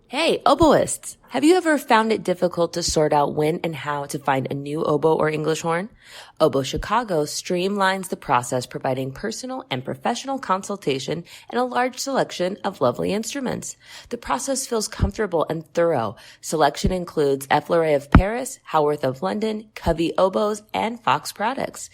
Hey, oboists! Have you ever found it difficult to sort out when and how to find a new oboe or English horn? Oboe Chicago streamlines the process, providing personal and professional consultation and a large selection of lovely instruments. The process feels comfortable and thorough. Selection includes Effleuré of Paris, Howarth of London, Covey oboes, and Fox products.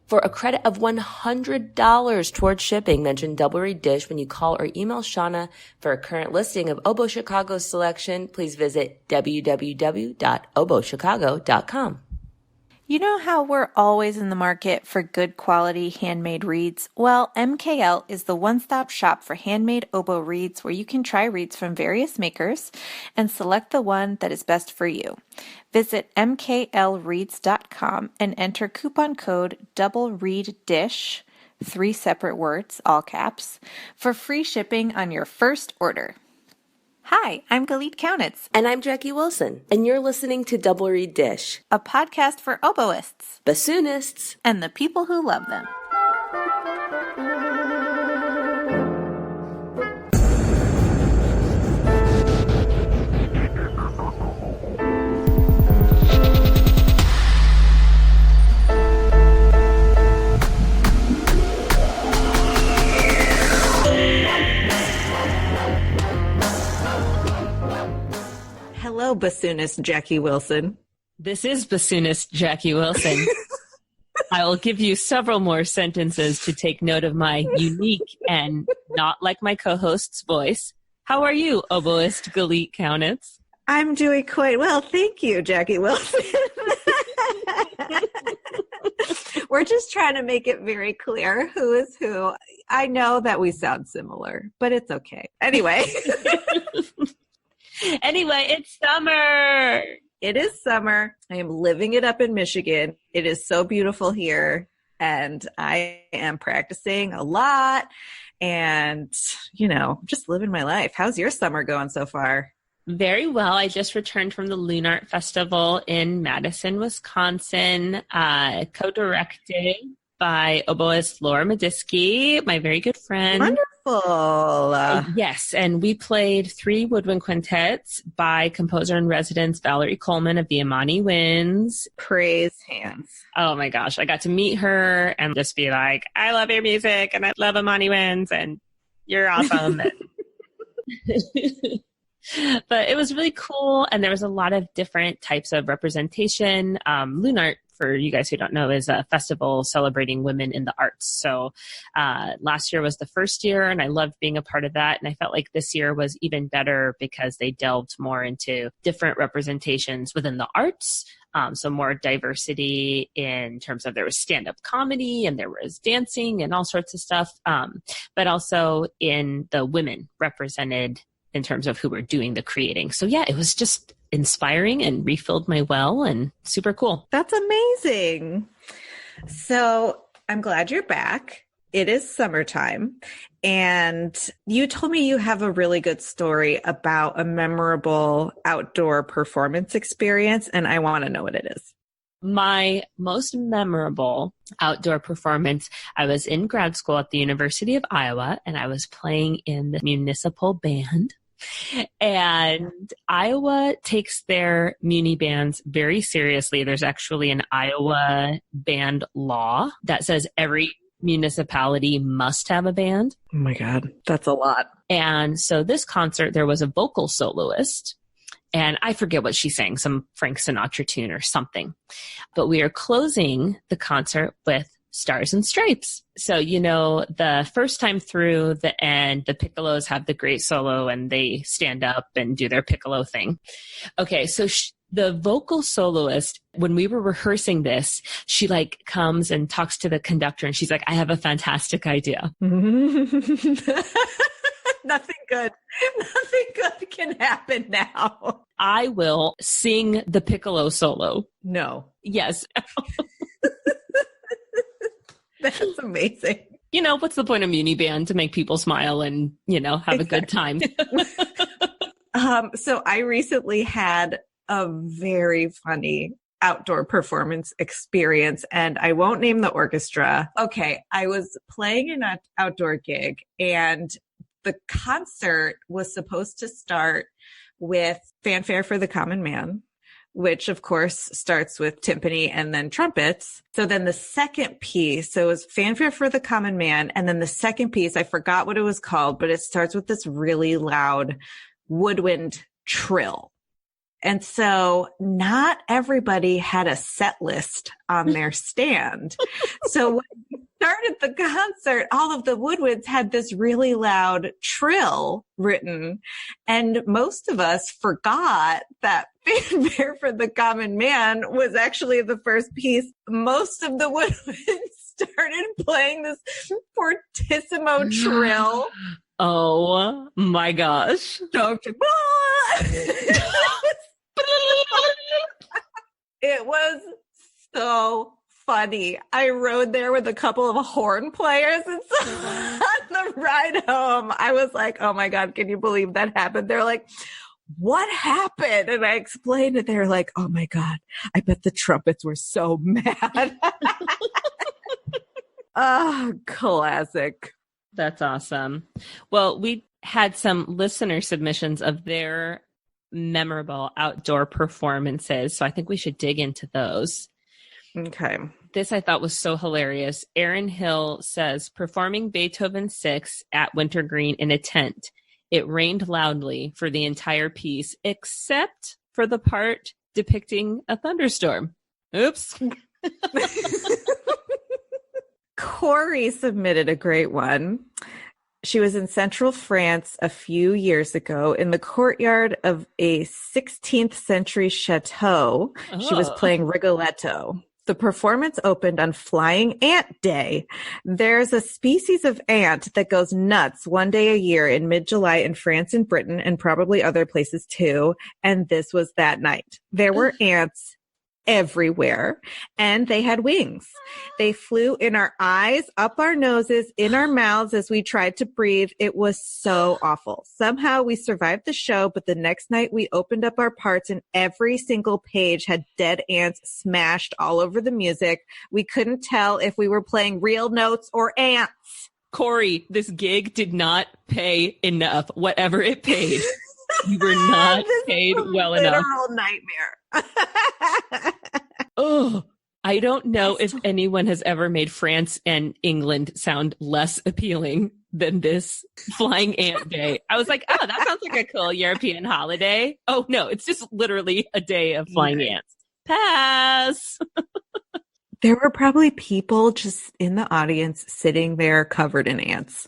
For a credit of $100 towards shipping, mention Double Reed Dish when you call or email Shauna. For a current listing of Oboe Chicago's selection, please visit www.oboechicago.com. You know how we're always in the market for good quality handmade reeds? Well, MKL is the one-stop shop for handmade oboe reeds where you can try reeds from various makers and select the one that is best for you. Visit mklreeds.com and enter coupon code DOUBLEREEDDISH, 3 separate words, all caps, for free shipping on your first order. Hi, I'm Galit Kaunitz. And I'm Jackie Wilson. And you're listening to Double Reed Dish, a podcast for oboists, bassoonists, and the people who love them. Hello, bassoonist Jackie Wilson. This is bassoonist Jackie Wilson. I will give you several more sentences to take note of my unique and not like my co-host's voice. How are you, oboist Galit Kaunitz? I'm doing quite well. Thank you, Jackie Wilson. We're just trying to make it very clear who is who. I know that we sound similar, but it's okay. Anyway. Anyway, it's summer. It is summer. I am living it up in Michigan. It is so beautiful here, and I am practicing a lot and, just living my life. How's your summer going so far? Very well. I just returned from the Loon Art Festival in Madison, Wisconsin, co-directed by oboist Laura Mediski, my very good friend. Wonderful. Yes, and we played 3 woodwind quintets by composer-in-residence Valerie Coleman of the Amani Winds. Praise hands. Oh my gosh, I got to meet her and just be like, I love your music and I love Amani Winds and you're awesome. But it was really cool, and there was a lot of different types of representation. Loon Art, for you guys who don't know, is a festival celebrating women in the arts. So last year was the first year, and I loved being a part of that. And I felt like this year was even better because they delved more into different representations within the arts. So more diversity in terms of there was stand-up comedy and there was dancing and all sorts of stuff, but also in the women represented in terms of who were doing the creating. So yeah, it was just inspiring and refilled my well and super cool. That's amazing. So I'm glad you're back. It is summertime. And you told me you have a really good story about a memorable outdoor performance experience, and I want to know what it is. My most memorable outdoor performance, I was in grad school at the University of Iowa, and I was playing in the municipal band. And Iowa takes their muni bands very seriously. There's actually an Iowa band law that says every municipality must have a band. Oh my God, that's a lot. And so this concert, there was a vocal soloist, and I forget what she sang, some Frank Sinatra tune or something. But we are closing the concert with Stars and Stripes. So, the first time through the end, the piccolos have the great solo and they stand up and do their piccolo thing. Okay, so the vocal soloist, when we were rehearsing this, she comes and talks to the conductor and she's like, I have a fantastic idea. Nothing good can happen now. I will sing the piccolo solo. No. Yes. That's amazing. What's the point of muni band? To make people smile and, have a good time. So I recently had a very funny outdoor performance experience, and I won't name the orchestra. Okay, I was playing an outdoor gig, and the concert was supposed to start with Fanfare for the Common Man, which of course starts with timpani and then trumpets. So then the second piece, so it was Fanfare for the Common Man. And then the second piece, I forgot what it was called, but it starts with this really loud woodwind trill. And so not everybody had a set list on their stand. So when we started the concert, all of the woodwinds had this really loud trill written. And most of us forgot that Fanfare for the Common Man was actually the first piece. Most of the woodwinds started playing this fortissimo trill. Oh my gosh. It was so funny. I rode there with a couple of horn players, and so on the ride home, I was like, oh my God, can you believe that happened? They're like, what happened? And I explained it. They're like, oh my God, I bet the trumpets were so mad. Oh, classic. That's awesome. Well, we had some listener submissions of their memorable outdoor performances, so I think we should dig into those. Okay. This I thought was so hilarious. Aaron Hill says, performing Beethoven 6 at Wintergreen in a tent. It rained loudly for the entire piece, except for the part depicting a thunderstorm. Oops. Corey submitted a great one. She was in central France a few years ago in the courtyard of a 16th century chateau. Oh. She was playing Rigoletto. The performance opened on Flying Ant Day. There's a species of ant that goes nuts one day a year in mid-July in France and Britain and probably other places too. And this was that night. There were ants everywhere, and they had wings. They flew in our eyes, up our noses, in our mouths as we tried to breathe. It was so awful. Somehow we survived the show, but the next night we opened up our parts and every single page had dead ants smashed all over the music. We couldn't tell if we were playing real notes or ants. Corey, this gig did not pay enough. Whatever it paid, you were not paid well enough. Literal nightmare. Oh, I don't know if anyone has ever made France and England sound less appealing than this Flying Ant Day. I was like, oh, that sounds like a cool European holiday. Oh, no, it's just literally a day of flying ants. Pass. There were probably people just in the audience sitting there covered in ants.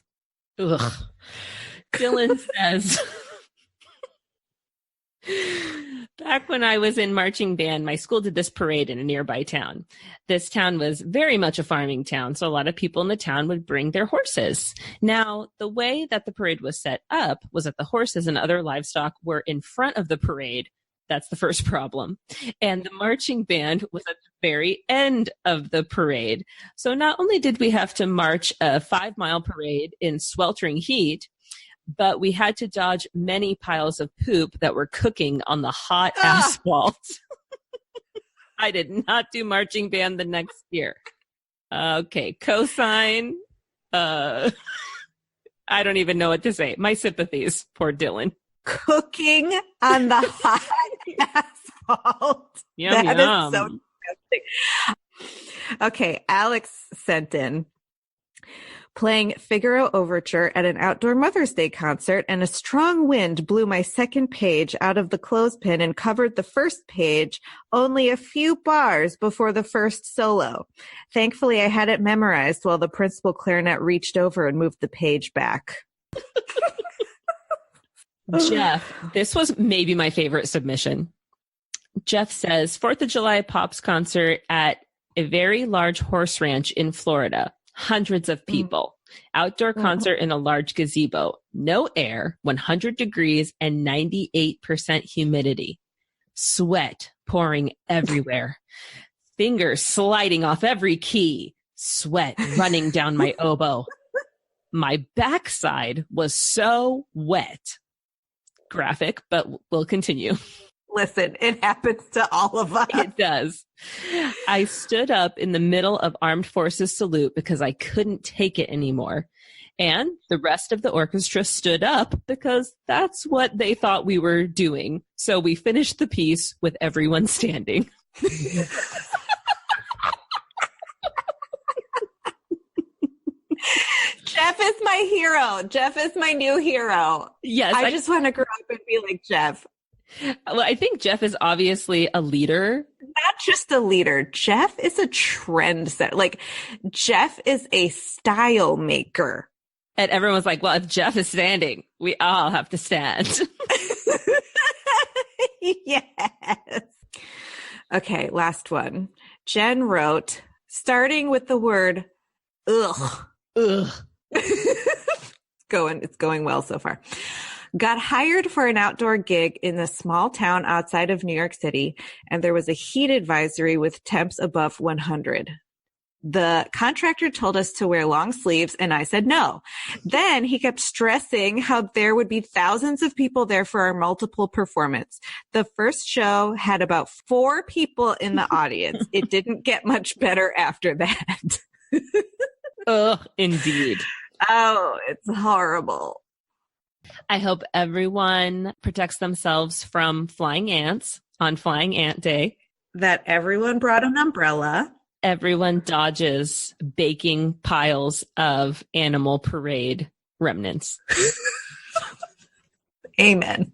Ugh. Dylan says, back when I was in marching band, my school did this parade in a nearby town. This town was very much a farming town, so a lot of people in the town would bring their horses. Now, the way that the parade was set up was that the horses and other livestock were in front of the parade. That's the first problem. And the marching band was at the very end of the parade. So not only did we have to march a 5-mile parade in sweltering heat, but we had to dodge many piles of poop that were cooking on the hot asphalt. I did not do marching band the next year. Okay, cosign. I don't even know what to say. My sympathies, poor Dylan. Cooking on the hot asphalt. Yum, that yum. is so disgusting. Okay, Alex sent in. Playing Figaro Overture at an outdoor Mother's Day concert, and a strong wind blew my second page out of the clothespin and covered the first page only a few bars before the first solo. Thankfully, I had it memorized while the principal clarinet reached over and moved the page back. Jeff, this was maybe my favorite submission. Jeff says, 4th of July Pops concert at a very large horse ranch in Florida. Hundreds of people. Outdoor concert in a large gazebo. No air, 100 degrees, and 98% humidity. Sweat pouring everywhere. Fingers sliding off every key. Sweat running down my oboe. My backside was so wet. Graphic, but we'll continue. Listen, it happens to all of us. It does. I stood up in the middle of Armed Forces Salute because I couldn't take it anymore. And the rest of the orchestra stood up because that's what they thought we were doing. So we finished the piece with everyone standing. Jeff is my hero. Jeff is my new hero. Yes. I just want to grow up and be like Jeff. Well, I think Jeff is obviously a leader. Not just a leader. Jeff is a trendsetter. Like, Jeff is a style maker. And everyone's like, well, if Jeff is standing, we all have to stand. Yes. Okay, last one. Jen wrote, starting with the word ugh. Ugh. It's going well so far. Got hired for an outdoor gig in a small town outside of New York City, and there was a heat advisory with temps above 100. The contractor told us to wear long sleeves, and I said no. Then he kept stressing how there would be thousands of people there for our multiple performance. The first show had about 4 people in the audience. It didn't get much better after that. Ugh, indeed. Oh, it's horrible. I hope everyone protects themselves from flying ants on Flying Ant Day. That everyone brought an umbrella. Everyone dodges baking piles of animal parade remnants. Amen.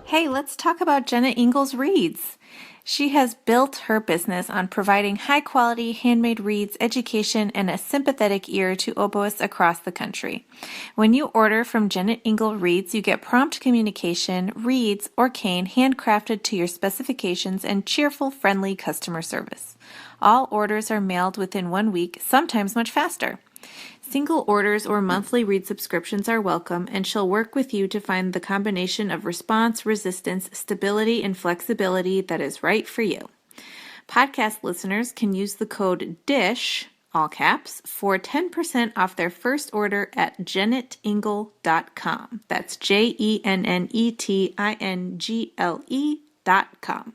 Hey, let's talk about Jenna Ingalls Reads. She has built her business on providing high-quality handmade reeds, education, and a sympathetic ear to oboists across the country. When you order from Jenna Ingalls Reads, you get prompt communication, reeds, or cane handcrafted to your specifications, and cheerful, friendly customer service. All orders are mailed within 1 week, sometimes much faster. Single orders or monthly read subscriptions are welcome, and she'll work with you to find the combination of response, resistance, stability, and flexibility that is right for you. Podcast listeners can use the code DISH, all caps, for 10% off their first order at JennetIngle.com. That's JENNETINGLE.com.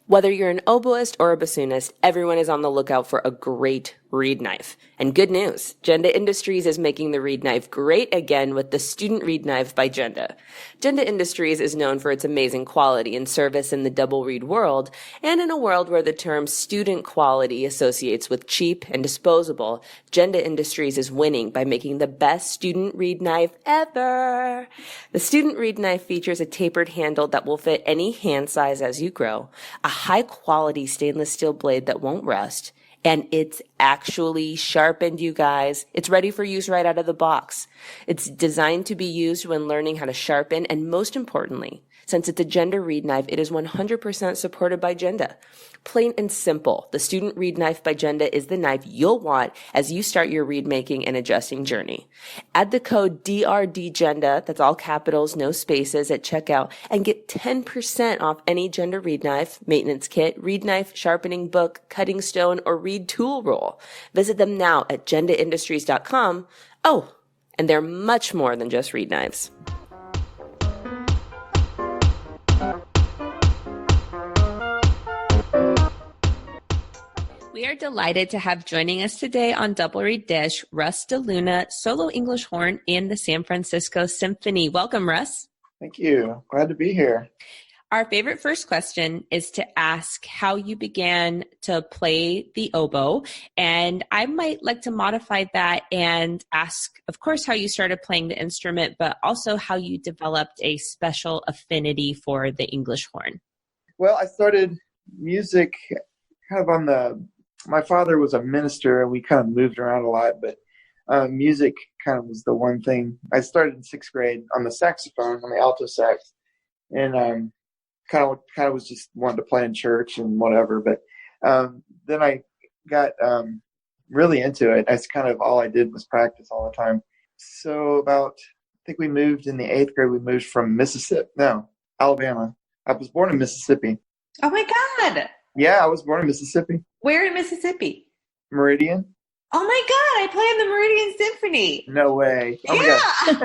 Whether you're an oboist or a bassoonist, everyone is on the lookout for a great reed knife. And good news, Genda Industries is making the reed knife great again with the Student Reed Knife by Genda. Genda Industries is known for its amazing quality and service in the double reed world, and in a world where the term student quality associates with cheap and disposable, Genda Industries is winning by making the best student reed knife ever. The Student Reed Knife features a tapered handle that will fit any hand size as you grow, a high-quality stainless steel blade that won't rust, and it's actually sharpened, you guys. It's ready for use right out of the box. It's designed to be used when learning how to sharpen, and most importantly, since it's a Genda reed knife, it is 100% supported by Genda. Plain and simple, the Student Reed Knife by Genda is the knife you'll want as you start your reed making and adjusting journey. Add the code DRDGenda, that's all capitals, no spaces, at checkout, and get 10% off any Genda reed knife, maintenance kit, reed knife, sharpening book, cutting stone, or reed tool roll. Visit them now at JendaIndustries.com. Oh, and they're much more than just reed knives. We are delighted to have joining us today on Double Reed Dish, Russ deLuna, solo English horn, and the San Francisco Symphony. Welcome, Russ. Thank you. Glad to be here. Our favorite first question is to ask how you began to play the oboe. And I might like to modify that and ask, of course, how you started playing the instrument, but also how you developed a special affinity for the English horn. Well, I started music kind of my father was a minister and we kind of moved around a lot, but music kind of was the one thing. I started in 6th grade on the saxophone, on the alto sax, and kind of was just wanted to play in church and whatever. But then I got really into it. That's kind of all I did was practice all the time. So I think we moved in the 8th grade. We moved from Alabama. I was born in Mississippi. Oh my God. Yeah, I was born in Mississippi. Where in Mississippi? Meridian. Oh my God, I play in the Meridian Symphony. No way. Oh my Yeah. God.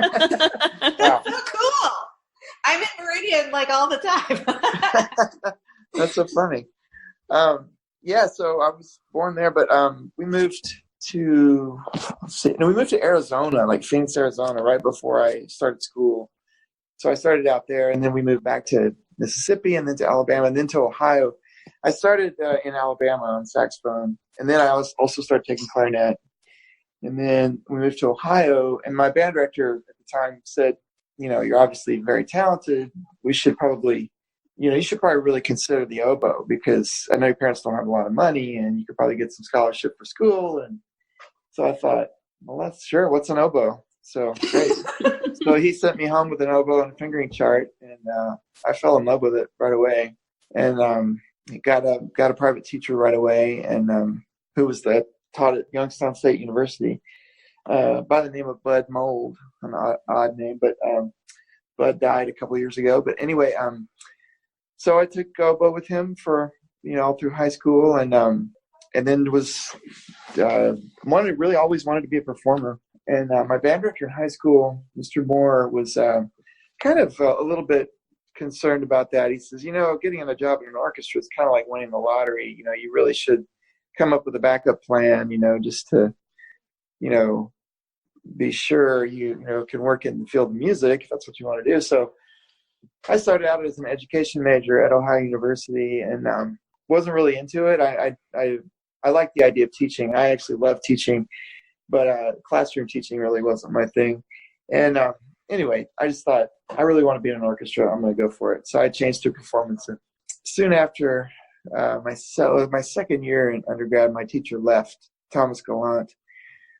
Wow. That's so cool. I'm in Meridian like all the time. That's so funny. Yeah, so I was born there, but we moved to we moved to Arizona, like Phoenix, Arizona, right before I started school. So I started out there, and then we moved back to Mississippi, and then to Alabama, and then to Ohio. I started in Alabama on saxophone, and then I also started taking clarinet. And then we moved to Ohio, and my band director at the time said, you're obviously very talented. We should probably, you should probably really consider the oboe, because I know your parents don't have a lot of money, and you could probably get some scholarship for school. And so I thought, well, that's sure. What's an oboe? So great. So he sent me home with an oboe and a fingering chart, and I fell in love with it right away. And got a private teacher right away, and who taught at Youngstown State University by the name of Bud Mold, an odd name, but Bud died a couple of years ago. But anyway, so I took oboe with him for all through high school, and then always wanted to be a performer. And my band director in high school, Mr. Moore, was kind of a little bit concerned about that. He says, getting a job in an orchestra is kind of like winning the lottery. You really should come up with a backup plan, just to, be sure you can work in the field of music if that's what you want to do. So I started out as an education major at Ohio University, and wasn't really into it. I liked the idea of teaching. I actually love teaching, but classroom teaching really wasn't my thing. And anyway, I just thought, I really want to be in an orchestra. I'm going to go for it. So I changed to performance. And soon after my second year in undergrad, my teacher left, Thomas Gallant,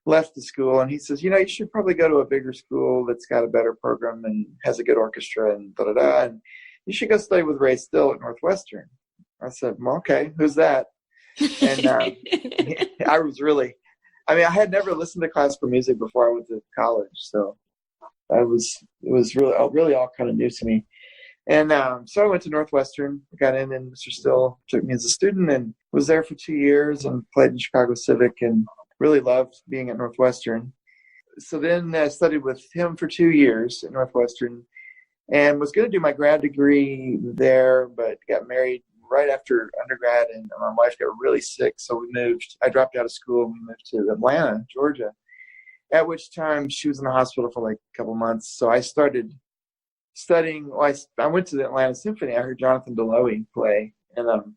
left the school. And he says, you should probably go to a bigger school that's got a better program and has a good orchestra and da-da-da. And you should go study with Ray Still at Northwestern. I said, well, okay, who's that? And I had never listened to classical music before I went to college. So it was really all kind of new to me. And so I went to Northwestern, got in, and Mr. Still took me as a student and was there for 2 years and played in Chicago Civic and really loved being at Northwestern. So then I studied with him for 2 years at Northwestern and was going to do my grad degree there, but got married right after undergrad, and my wife got really sick. So I dropped out of school and we moved to Atlanta, Georgia, at which time she was in the hospital for like a couple months. So I started studying. I went to the Atlanta Symphony. I heard Jonathan DeLoe play, and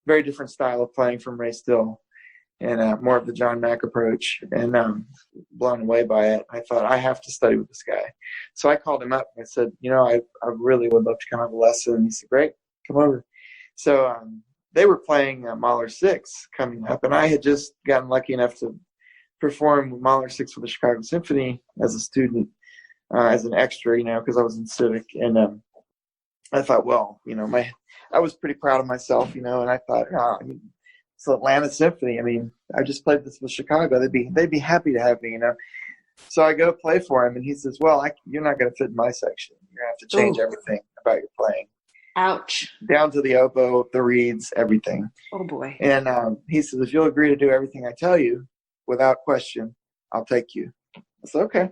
very different style of playing from Ray Still, and more of the John Mack approach, and blown away by it. I thought, I have to study with this guy. So I called him up and I said, I really would love to come have a lesson. And he said, great, come over. So they were playing Mahler 6 coming up, and I had just gotten lucky enough to perform Mahler 6 for the Chicago Symphony as a student, as an extra, because I was in Civic. And I thought, well, I was pretty proud of myself, and I thought, it's Atlanta Symphony. I just played this with Chicago. They'd be happy to have me, So I go play for him, and he says, well, you're not going to fit in my section. You're going to have to change everything about your playing. Ouch. Down to the oboe, the reeds, everything. Oh, boy. And he says, if you'll agree to do everything I tell you, without question, I'll take you. I said, okay.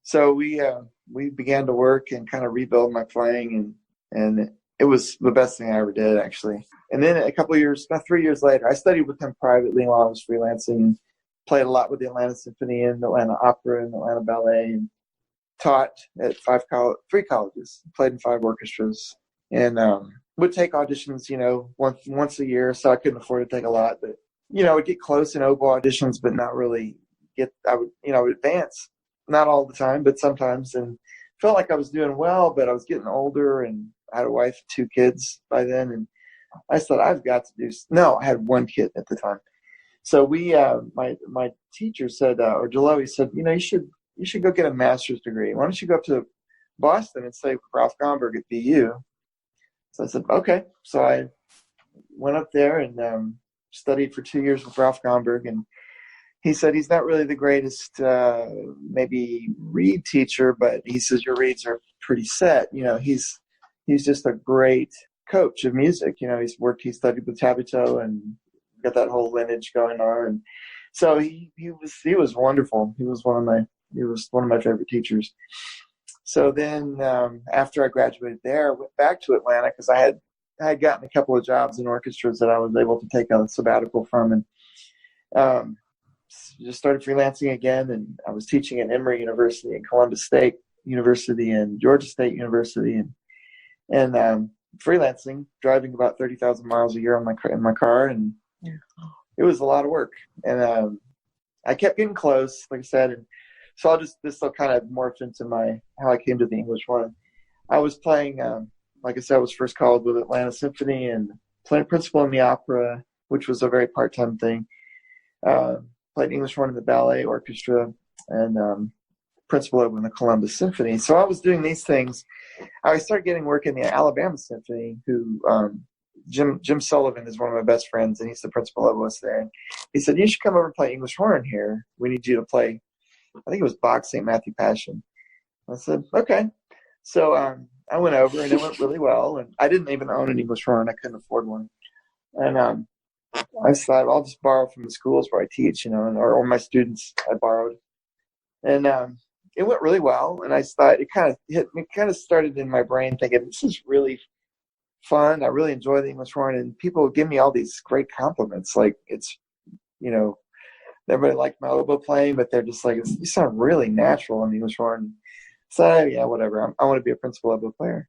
So we began to work and kind of rebuild my playing, and it was the best thing I ever did, actually. And then about 3 years later, I studied with him privately while I was freelancing, and played a lot with the Atlanta Symphony and the Atlanta Opera and the Atlanta Ballet, and taught at 3 colleges, played in 5 orchestras. And would take auditions, once a year. So I couldn't afford to take a lot, but I would get close in oboe auditions, but not really I would advance, not all the time, but sometimes, and felt like I was doing well, but I was getting older, and I had a wife, 2 kids by then, and I thought, I've got to do. No, I had 1 kid at the time. So my teacher said, or DeLoe said, you should go get a master's degree. Why don't you go up to Boston and study with Ralph Gomberg at BU? So I said, okay. So I went up there and studied for 2 years with Ralph Gomberg. And he said he's not really the greatest, maybe reed teacher, but he says your reeds are pretty set. He's just a great coach of music. He studied with Tabito and got that whole lineage going on. And So he was wonderful. He was one of my favorite teachers. So then after I graduated there, I went back to Atlanta because I had gotten a couple of jobs in orchestras that I was able to take a sabbatical from, and just started freelancing again. And I was teaching at Emory University and Columbus State University and Georgia State University, and freelancing, driving about 30,000 miles a year in my car, and it was a lot of work. And I kept getting close, like I said, and so this will kind of morph into how I came to the English horn. I was playing, like I said, I was first called with Atlanta Symphony and playing principal in the opera, which was a very part-time thing. Played English horn in the ballet orchestra, and principal over in the Columbus Symphony. So I was doing these things. I started getting work in the Alabama Symphony, who Jim Sullivan is one of my best friends, and he's the principal of us there. And he said, "You should come over and play English horn here. We need you to play," I think it was Bach St. Matthew Passion. I said, okay. So I went over, and it went really well. And I didn't even own an English horn. I couldn't afford one. And I thought, I'll just borrow from the schools where I teach, or my students I borrowed. And it went really well. And I thought it kind of started in my brain thinking, this is really fun. I really enjoy the English horn. And people give me all these great compliments. Like it's, everybody liked my oboe playing, but they're just like, you sound really natural on the English horn. So yeah, whatever. I want to be a principal oboe player.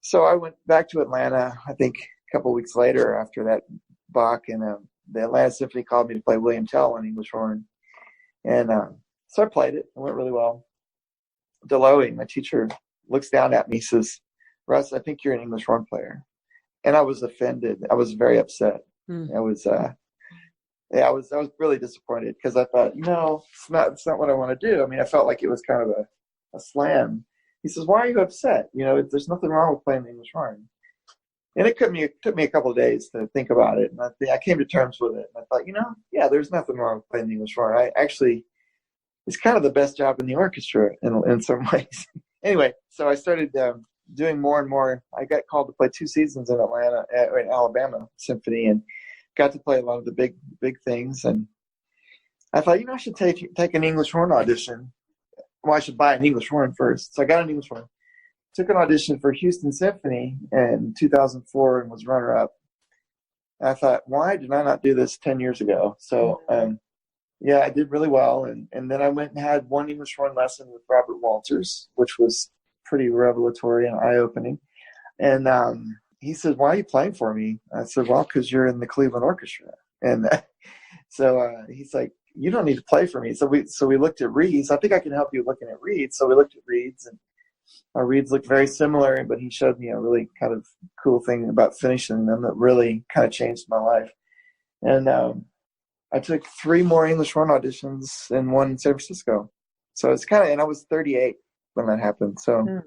So I went back to Atlanta, I think a couple of weeks later after that Bach, and the Atlanta Symphony called me to play William Tell on English horn. And so I played it. It went really well. deLuna, my teacher, looks down at me, says, "Russ, I think you're an English horn player." And I was offended. I was very upset. I was really disappointed because I thought, it's not what I want to do. I mean, I felt like it was kind of a slam. He says, "Why are you upset? There's nothing wrong with playing the English horn." And it took me a couple of days to think about it. And I came to terms with it. And I thought, there's nothing wrong with playing the English horn. It's kind of the best job in the orchestra in some ways. Anyway, so I started doing more and more. I got called to play 2 seasons in Alabama Symphony, and got to play a lot of the big things. And I thought, I should take an English horn audition. Well, I should buy an English horn first. So I got an English horn. Took an audition for Houston Symphony in 2004 and was runner-up. And I thought, why did I not do this 10 years ago? So, I did really well. And then I went and had one English horn lesson with Robert Walters, which was pretty revelatory and eye-opening. And he said, "Why are you playing for me?" I said, "Well, because you're in the Cleveland Orchestra." And so he's like, "You don't need to play for me." So we looked at reeds. I think I can help you looking at reeds. So we looked at reeds, and our reeds looked very similar, but he showed me a really kind of cool thing about finishing them that really kind of changed my life. And I took 3 more English horn auditions and one in San Francisco. So it's and I was 38 when that happened. So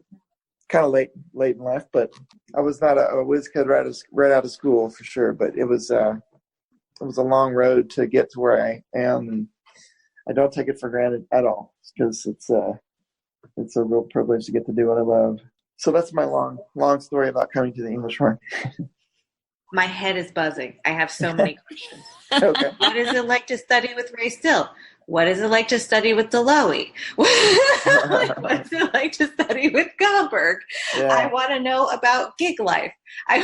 kind of late in life, but I was not a whiz kid right out of school for sure. But it was a long road to get to where I am, and I don't take it for granted at all because it's a real privilege to get to do what I love. So that's my long story about coming to the English horn. My head is buzzing. I have so many questions. Okay. What is it like to study with Ray Still? What is it like to study with deLuna? What's it like to study with Goldberg? Yeah. I want to know about gig life. I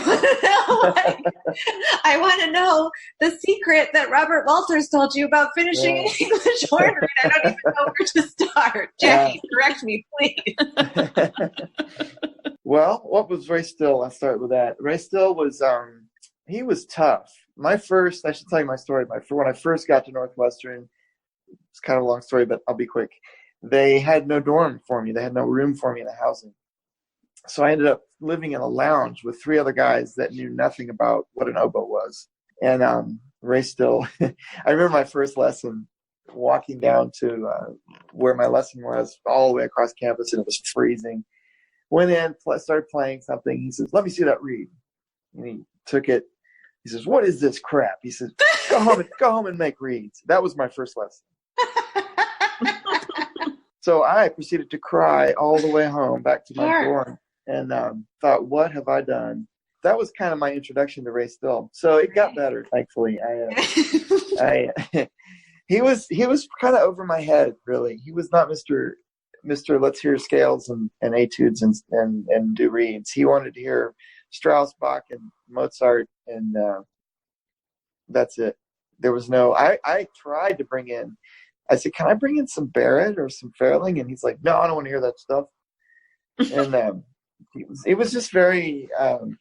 want to know the secret that Robert Walters told you about finishing an English horn read. I don't even know where to start. Jackie, correct me, please. Well, what was Ray Still? Let's start with that. Ray Still was he was tough. I should tell you my story. When I first got to Northwestern, it's kind of a long story, but I'll be quick. They had no dorm for me. They had no room for me in the housing. So I ended up living in a lounge with 3 other guys that knew nothing about what an oboe was. And Ray Still, I remember my first lesson, walking down to where my lesson was, all the way across campus, and it was freezing. Went in, started playing something. He says, "Let me see that reed." And he took it. He says, "What is this crap?" He says, go home and make reeds." That was my first lesson. So I proceeded to cry all the way home back to my dorm, and thought, what have I done? That was kind of my introduction to Ray Still. So it got better, thankfully. He was kind of over my head, really. He was not Mr. Let's hear scales and etudes and do reeds. He wanted to hear Strauss, Bach, and Mozart, and that's it. There was no. I tried to bring in. I said, "Can I bring in some Barrett or some Fairling?" And he's like, "No, I don't want to hear that stuff." And it was just very.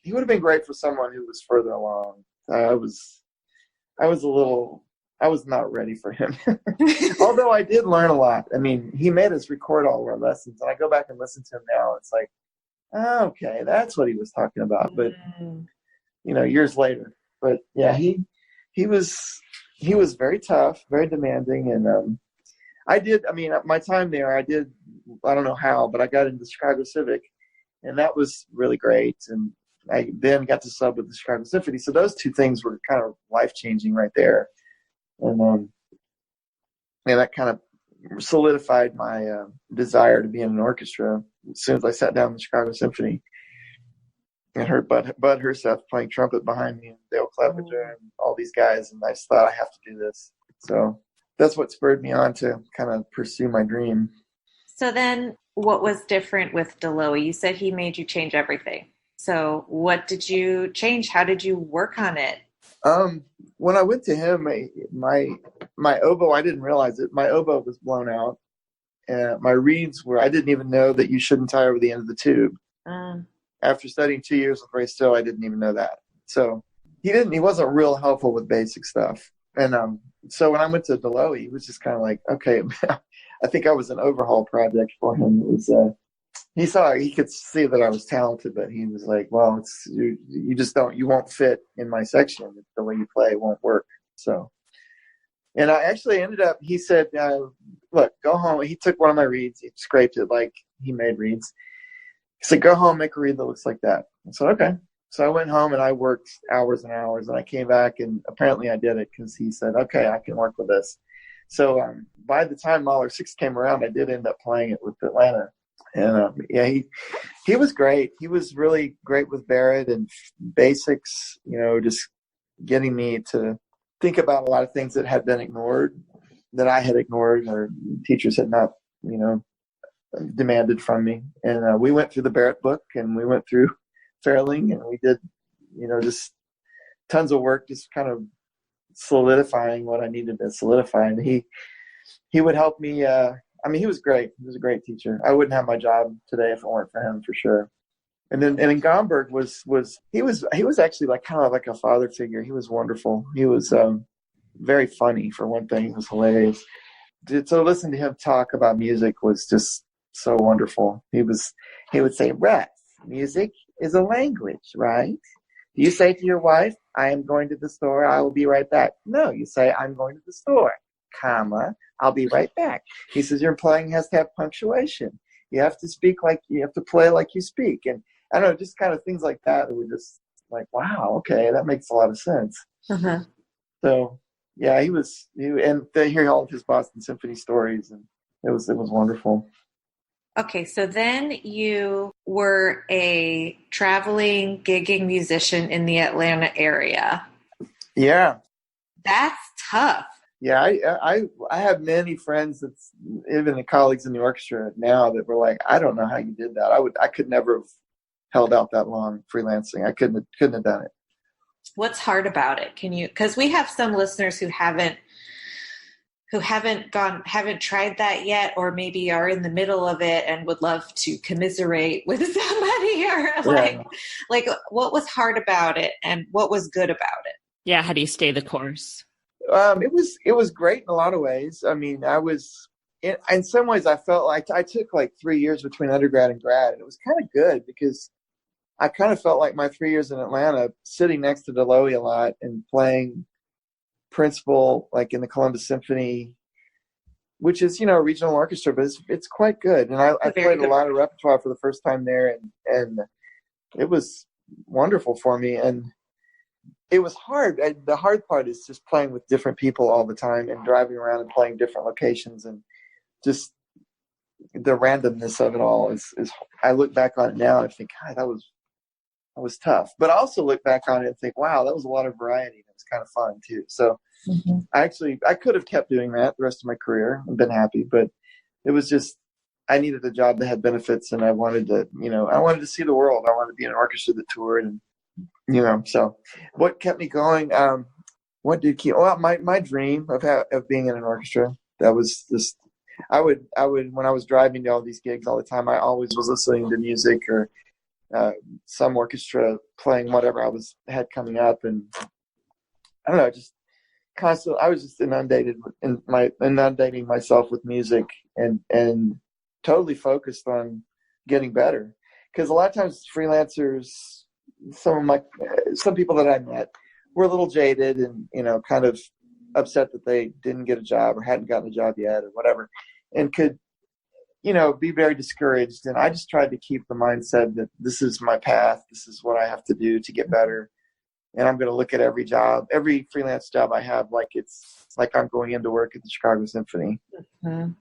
He would have been great for someone who was further along. I was not ready for him. Although I did learn a lot. I mean, he made us record all of our lessons, and I go back and listen to him now. It's like, oh, okay, that's what he was talking about. But years later. But yeah, he was very tough, very demanding, and my time there, I don't know how, but I got into Chicago Civic, and that was really great. And I then got to sub with the Chicago Symphony. So those two things were kind of life-changing right there. And that kind of solidified my desire to be in an orchestra as soon as I sat down in the Chicago Symphony and heard Bud Herseth playing trumpet behind me and Dale Clevenger and all these guys. And I just thought, I have to do this. So that's what spurred me on to kind of pursue my dream. So then what was different with deLuna? You said he made you change everything. So what did you change? How did you work on it? When I went to him, my oboe, I didn't realize it. My oboe was blown out. My reeds I didn't even know that you shouldn't tie over the end of the tube. After studying 2 years with Ray Still, I didn't even know that. So he wasn't real helpful with basic stuff. And so when I went to deLuna, he was just kind of like, okay, I think I was an overhaul project for him. It was, he could see that I was talented, but he was like, well, you won't fit in my section. The way you play won't work. So, and I actually ended up, he said, look, go home. He took one of my reeds. He scraped it like he made reeds. He said, go home, make a reed that looks like that. I said, okay. So I went home and I worked hours and hours, and I came back, and apparently I did it because he said, okay, I can work with this. So by the time Mahler 6 came around, I did end up playing it with Atlanta. And he was great. He was really great with Barrett and basics, just getting me to think about a lot of things that had been ignored, that I had ignored, or teachers had not, demanded from me. And we went through the Barrett book, and we went through Fairling, and we did, just tons of work, just kind of solidifying what I needed to solidify. And he would help me. He was great. He was a great teacher. I wouldn't have my job today if it weren't for him, for sure. And in Gomberg he was actually like kind of like a father figure. He was wonderful. He was very funny, for one thing. He was hilarious. To listen to him talk about music was just so wonderful. He would say, Russ, music is a language, right? Do you say to your wife, I am going to the store, I will be right back? No, you say, I'm going to the store, comma, I'll be right back. He says, your playing has to have punctuation. You have to play like you speak. And I don't know, just kind of things like that were just like, wow, okay, that makes a lot of sense. Uh-huh. So yeah, and they hear all of his Boston Symphony stories, and it was wonderful. Okay, so then you were a traveling, gigging musician in the Atlanta area. Yeah. That's tough. Yeah, I have many friends that's even the colleagues in the orchestra now that were like, I don't know how you did that. I could never have held out that long freelancing. I couldn't have done it. What's hard about it? Because we have some listeners who haven't tried that yet, or maybe are in the middle of it and would love to commiserate with somebody, or like what was hard about it and what was good about it? Yeah. How do you stay the course? It was great in a lot of ways. I mean, in some ways I felt like I took like 3 years between undergrad and grad, and it was kind of good because I kind of felt like my 3 years in Atlanta, sitting next to deLuna a lot and playing principal, like in the Columbus Symphony, which is, a regional orchestra, but it's quite good. And I played a lot of repertoire for the first time there, and it was wonderful for me. And it was hard. The hard part is just playing with different people all the time and driving around and playing different locations, and just the randomness of it all is I look back on it now and think, God, that was tough. But I also look back on it and think, wow, that was a lot of variety. It was kind of fun too. So I could have kept doing that the rest of my career and been happy, but it was just, I needed a job that had benefits, and I wanted to see the world. I wanted to be in an orchestra that toured, and, so what kept me going? What did keep, well, my dream of being in an orchestra, that was just, I would, when I was driving to all these gigs all the time, I always was listening to music or some orchestra playing whatever had coming up. And I don't know, just constantly, I was just inundating myself with music and totally focused on getting better. Because a lot of times freelancers, some people that I met were a little jaded and, kind of upset that they didn't get a job or hadn't gotten a job yet or whatever, and could, be very discouraged. And I just tried to keep the mindset that this is my path. This is what I have to do to get better. And I'm going to look at every freelance job I have, like I'm going into work at the Chicago Symphony. Mm-hmm.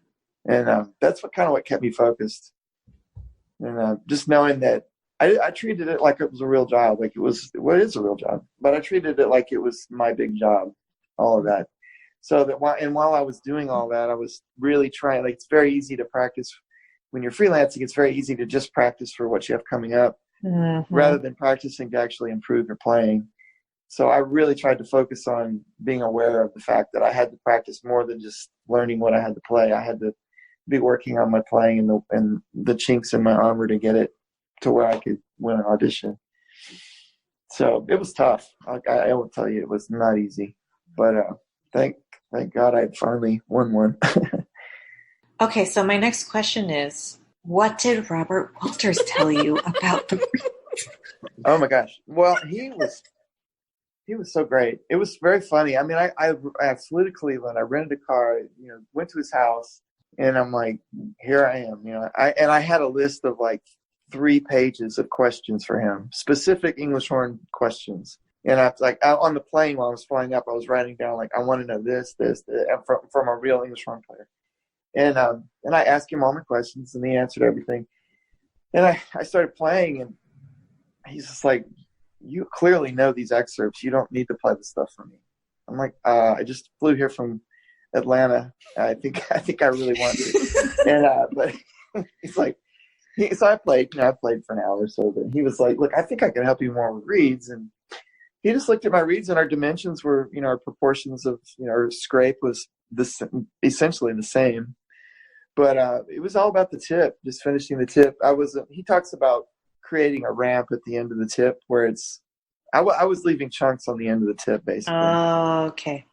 And that's what kept me focused. And just knowing that I treated it like it was a real job, like it is a real job, but I treated it like it was my big job, all of that. So that while I was doing all that, I was really trying, it's very easy to practice when you're freelancing. It's very easy to just practice for what you have coming up, mm-hmm. rather than practicing to actually improve your playing. So I really tried to focus on being aware of the fact that I had to practice more than just learning what I had to play. I had to be working on my playing and the chinks in my armor to get it to where I could win an audition. So it was tough. I will tell you, it was not easy, but thank God I finally won one. Okay, so my next question is, what did Robert Walters tell you about the reeds? Oh my gosh. Well, he was so great. It was very funny. I mean, I flew to Cleveland. I rented a car, went to his house, and I'm like, here I am. I had a list of 3 pages of questions for him, specific English horn questions. And I was on the plane while I was flying up, I was writing down I want to know this, from a real English horn player. And I asked him all my questions, and he answered everything. And I started playing, and he's just like, you clearly know these excerpts. You don't need to play this stuff for me. I'm like, I just flew here from Atlanta. I think I really want to. And but he's like, so I played for an hour or so. But he was like, look, I think I can help you more with reeds. And he just looked at my reeds, and our dimensions were, our proportions of, our scrape was essentially the same. But it was all about the tip, just finishing the tip. He talks about creating a ramp at the end of the tip where I was leaving chunks on the end of the tip, basically. Oh, okay.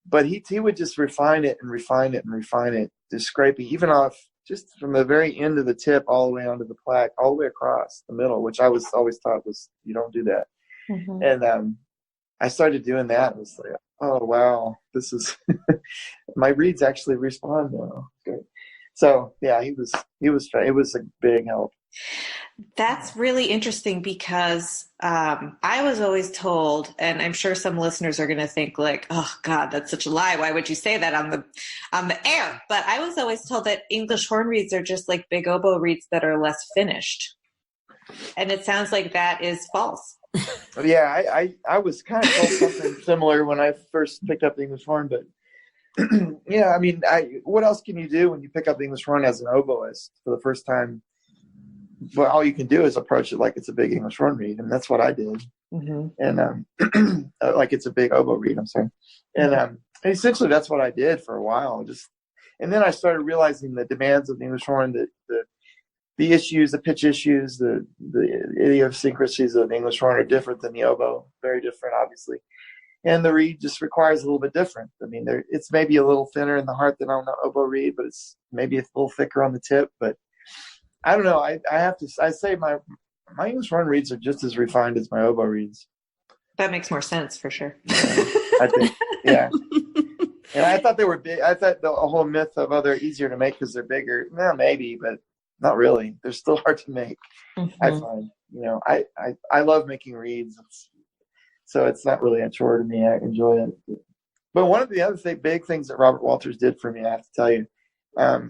But he would just refine it and refine it and refine it, just scraping even off just from the very end of the tip all the way onto the plaque, all the way across the middle, which I was always taught was you don't do that. Mm-hmm. And I started doing that. It was like, oh wow, this is my reeds actually respond now. Good. So yeah, it was a big help. That's really interesting because I was always told, and I'm sure some listeners are going to think oh God, that's such a lie. Why would you say that on the air? But I was always told that English horn reeds are just like big oboe reeds that are less finished. And it sounds like that is false. Yeah, I was kind of told something similar when I first picked up the English horn, but yeah, I mean, what else can you do when you pick up the English horn as an oboist for the first time? Well, all you can do is approach it like it's a big English horn reed, and that's what I did. Mm-hmm. And like it's a big oboe reed. I'm sorry, and essentially that's what I did for a while. And then I started realizing the demands of the English horn, the issues, the pitch issues, the idiosyncrasies of the English horn are different than the oboe, very different, obviously. And the reed just requires a little bit different. I mean, it's maybe a little thinner in the heart than on the oboe reed, but it's maybe a little thicker on the tip. But I don't know. I say my English horn reeds are just as refined as my oboe reeds. That makes more sense for sure. I think, yeah. And I thought they were big. I thought the whole myth of they're easier to make because they're bigger. Well, maybe, but not really. They're still hard to make. Mm-hmm. I find, I love making reeds. So it's not really a chore to me. I enjoy it. But one of the other big things that Robert Walters did for me, I have to tell you, I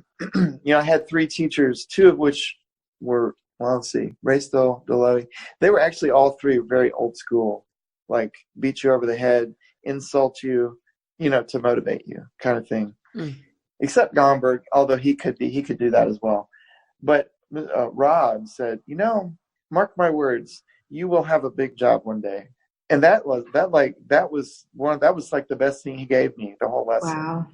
had 3 teachers, 2 of which were, let's see, Ray Stoll, deLuna. They were actually all 3 very old school, like beat you over the head, insult you, to motivate you kind of thing. Mm. Except Gomberg, although he could do that as well. But Rod said, mark my words, you will have a big job one day. And that was like the best thing he gave me the whole lesson. Wow.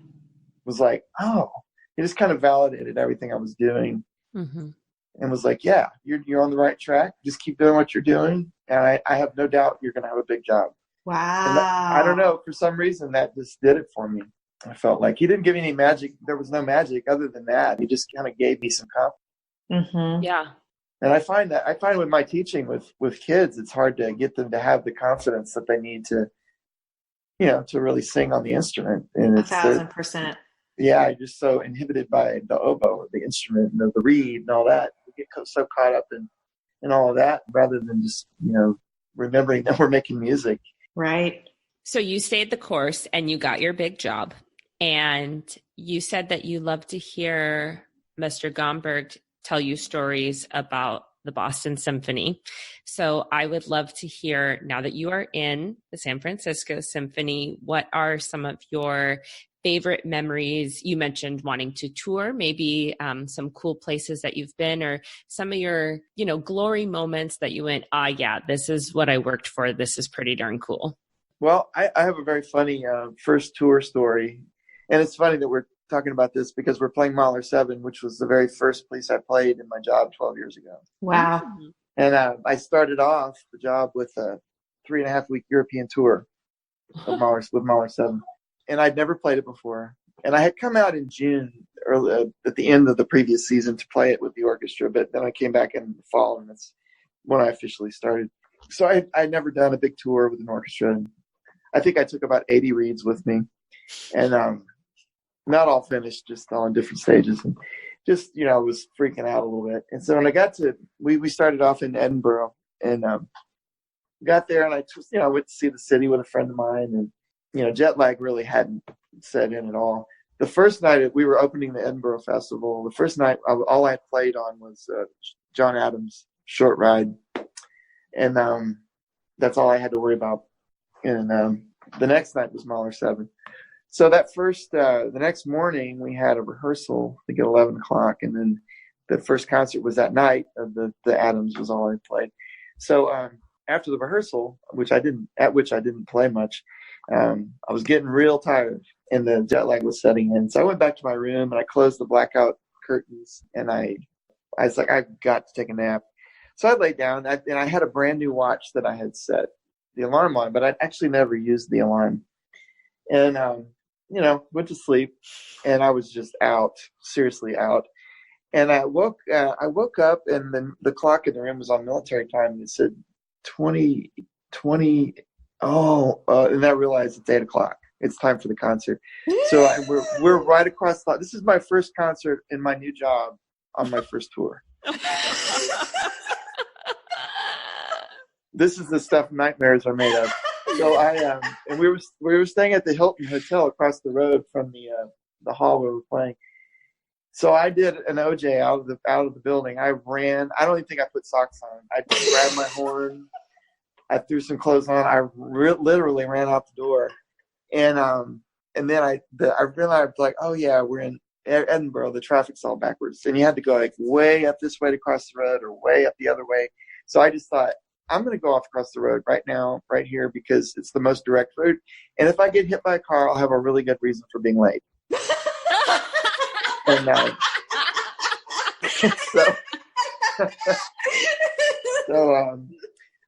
Was like, oh, he just kind of validated everything I was doing. Mm-hmm. And was like, yeah, you're on the right track. Just keep doing what you're doing. And I have no doubt you're going to have a big job. Wow. And I don't know, for some reason that just did it for me. I felt like he didn't give me any magic. There was no magic other than that. He just kind of gave me some confidence. Mm-hmm. Yeah. And I find with my teaching with kids, it's hard to get them to have the confidence that they need to, to really sing on the instrument. And it's 1,000%. Yeah, you're just so inhibited by the oboe, or the instrument, and the reed, and all that. We get so caught up in all of that, rather than just remembering that we're making music. Right. So you stayed the course, and you got your big job. And you said that you love to hear Mr. Gomberg tell you stories about the Boston Symphony. So I would love to hear, now that you are in the San Francisco Symphony, what are some of your favorite memories? You mentioned wanting to tour, maybe some cool places that you've been, or some of your, glory moments that you went, yeah, this is what I worked for. This is pretty darn cool. Well, I have a very funny first tour story. And it's funny that we're talking about this because we're playing Mahler 7, which was the very first place I played in my job 12 years ago. Wow. And I started off the job with a 3.5-week European tour of with Mahler 7. And I'd never played it before. And I had come out in June, or at the end of the previous season, to play it with the orchestra. But then I came back in the fall, and that's when I officially started. So I'd never done a big tour with an orchestra. And I think I took about 80 reeds with me. And not all finished, just all in different stages. And just, was freaking out a little bit. And so when I got to, we started off in Edinburgh, and got there, and I just, went to see the city with a friend of mine, and, jet lag really hadn't set in at all. The first night we were opening the Edinburgh Festival. The first night, all I played on was John Adams' Short Ride. And that's all I had to worry about. And the next night was Mahler 7. So that the next morning we had a rehearsal, I think at 11 o'clock. And then the first concert was that night of the Adams was all I played. So after the rehearsal, which I didn't play much, I was getting real tired and the jet lag was setting in. So I went back to my room and I closed the blackout curtains, and I was like, I've got to take a nap. So I laid down, and I had a brand new watch that I had set the alarm on, but I'd actually never used the alarm. And, went to sleep, and I was just out, seriously out. And I woke up, and then the clock in the room was on military time, and it said 20, and I realized it's 8 o'clock. It's time for the concert. So we're right across the, this is my first concert in my new job on my first tour. This is the stuff nightmares are made of. So and we were staying at the Hilton Hotel across the road from the hall where we were playing. So I did an OJ out of the building. I ran. I don't even think I put socks on. I just grabbed my horn. I threw some clothes on. I literally ran out the door, and then I realized, like, oh yeah, we're in Edinburgh. The traffic's all backwards, and you had to go like way up this way to cross the road, or way up the other way. So I just thought, I'm going to go off across the road right now, right here, because it's the most direct route. And if I get hit by a car, I'll have a really good reason for being late. And so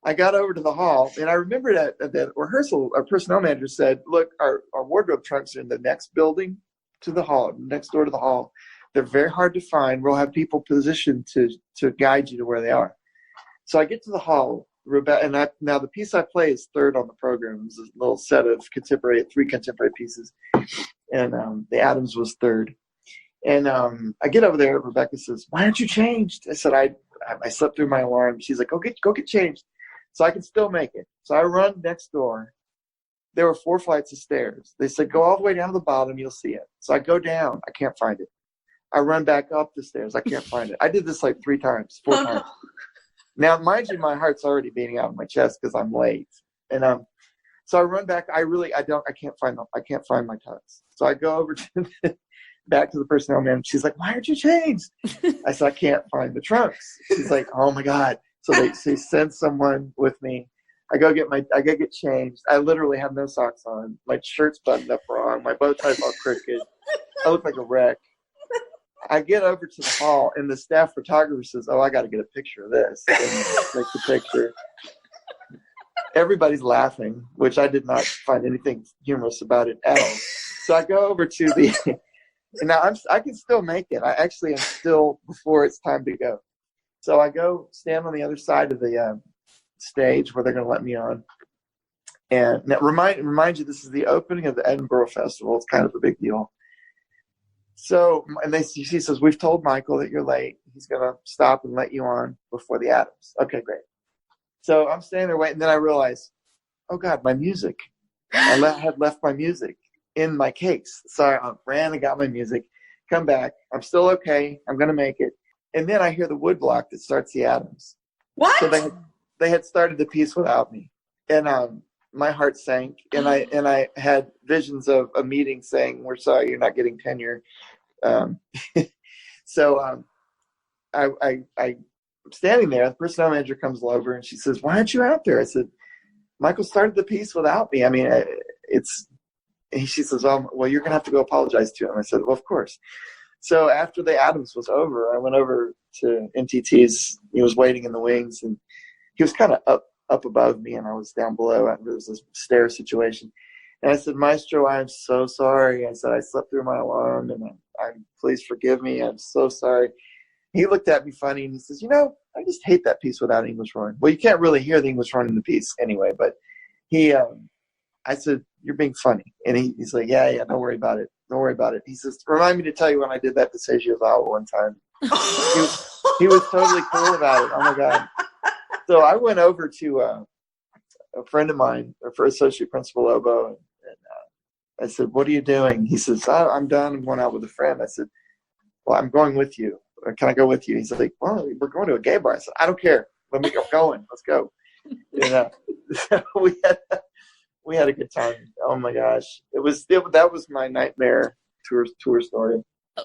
I got over to the hall, and I remember at the rehearsal, our personnel manager said, look, our wardrobe trunks are in the next building to the hall, next door to the hall. They're very hard to find. We'll have people positioned to guide you to where they are. So I get to the hall, and now the piece I play is third on the program. It's a little set of three contemporary pieces, and the Adams was third. And I get over there, Rebecca says, why aren't you changed? I said, I slept through my alarm. She's like, go get changed. So I can still make it. So I run next door. There were 4 flights of stairs. They said, go all the way down to the bottom, you'll see it. So I go down. I can't find it. I run back up the stairs. I can't find it. I did this like 4 times. Now, mind you, my heart's already beating out of my chest because I'm late. And So I run back. I can't find them. I can't find my tux. So I go over to back to the personnel manager. She's like, why aren't you changed? I said, I can't find the trunks. She's like, oh my God. So they send someone with me. I go get changed. I literally have no socks on. My shirt's buttoned up wrong. My bow tie's all crooked. I look like a wreck. I get over to the hall, and the staff photographer says, oh, I got to get a picture of this. And take the picture. Everybody's laughing, which I did not find anything humorous about it at all. So I go over to the – now I can still make it. I actually am still before it's time to go. So I go stand on the other side of the stage where they're going to let me on. And now remind you, this is the opening of the Edinburgh Festival. It's kind of a big deal. So, and she says, we've told Michael that you're late. He's going to stop and let you on before the Adams. Okay, great. So I'm standing there waiting, and then I realize, oh God, my music. I had left my music in my case. So I ran and got my music, come back. I'm still okay. I'm going to make it. And then I hear the woodblock that starts the Adams. What? So they had started the piece without me. And my heart sank. And I had visions of a meeting saying, we're sorry, you're not getting tenure. So I'm standing there. The personnel manager comes over and she says, why aren't you out there? I said, Michael started the piece without me. I mean, she says, well, you're going to have to go apologize to him. I said, well, of course. So after the Adams was over, I went over to NTT's. He was waiting in the wings, and he was kind of up above me, and I was down below. There was this stair situation. And I said, Maestro, I'm so sorry. I said, I slept through my alarm, and please forgive me. I'm so sorry. He looked at me funny, and he says, I just hate that piece without English horn. Well, you can't really hear the English horn in the piece anyway, but I said, you're being funny. And he's like, yeah, don't worry about it. Don't worry about it. He says, remind me to tell you when I did that to Seiji Ozawa one time. he was totally cool about it. Oh, my God. So I went over to a friend of mine, for associate principal oboe, and I said, what are you doing? He says, I'm done. I'm going out with a friend. I said, well, I'm going with you. Or can I go with you? He's like, well, we're going to a gay bar. I said, I don't care. Let me go going. Let's go. So we had a good time. Oh my gosh. That was my nightmare tour story.